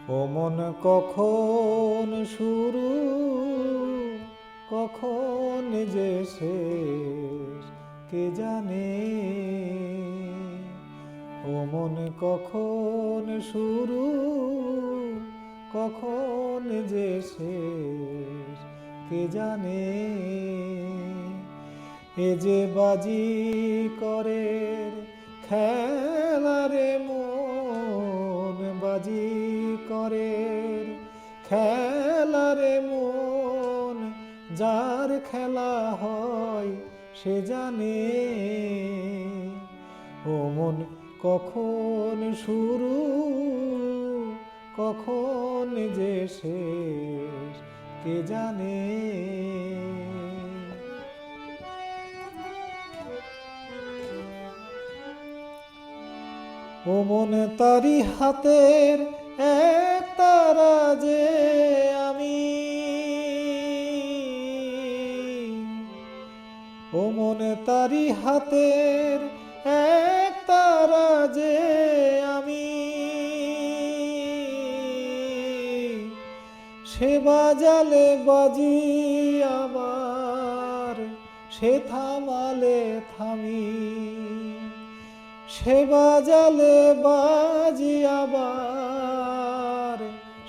ও মন কখন শুরু, কখন যে শেষ কে জানে। ও মন কখন শুরু, কখন যে শেষ কে জানে। এ যে বাজি করে খেলারে মন, বাজি করে খেলারে মন, যার খেলা হয় সে জানে। ও মন কখন শুরু, কখন যে শেষ কে জানে। ও মন তারি হাতের এক তারা যে আমি, ও মন তারি হাতের এক তারা যে আমি। সে বাজালে বাজি আবার, সে থামালে থামি। সে বাজালে বাজি আবার,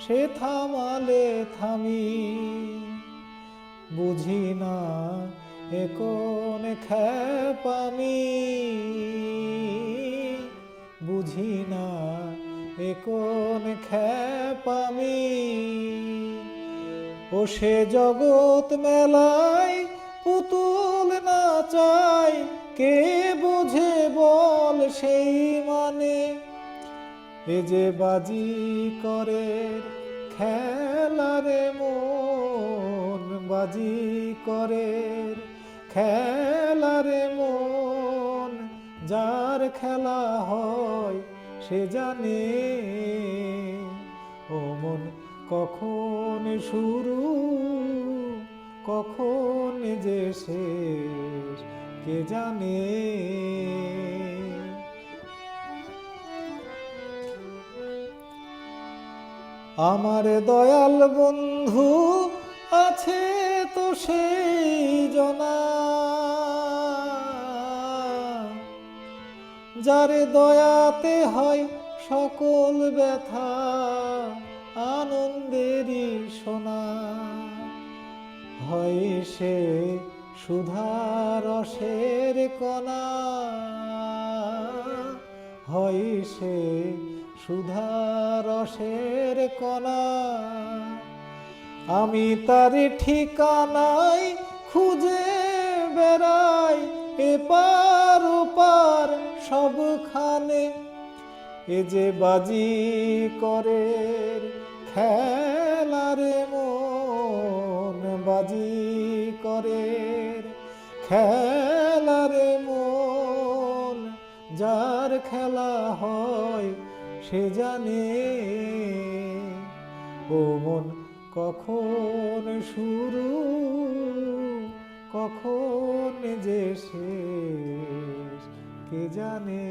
সে থামালে থামি। বুঝি না এ কোন খ্যাপামি, বুঝি না এ কোন খ্যাপামি। ও সে জগৎ মেলায় পুতুল নাচায়, কে বুঝে বল সেই মানে। এ যে বাজি করে খেলারে মন, বাজি করে খেলারে মন, যার খেলা হয় সে জানে। ও মন কখন শুরু, কখন যে শেষ কে জানে। আমার দয়াল বন্ধু আছে তো সেই জনা, যারে দয়াতে হয় সকল ব্যথা আনন্দেরই সোনা। হয় সে সুধারসের কণা, হয় সে সুধারসের কণা। আমি তার ঠিকানায় খুঁজে বেড়াই, এপার ওপার সবখানে। এ যে বাজি করে খেলারে মন, বাজি করে খেলারে মন, যার খেলা হয় সে জানে। ও মন কখন শুরু, কখন যে শেষ কে জানে।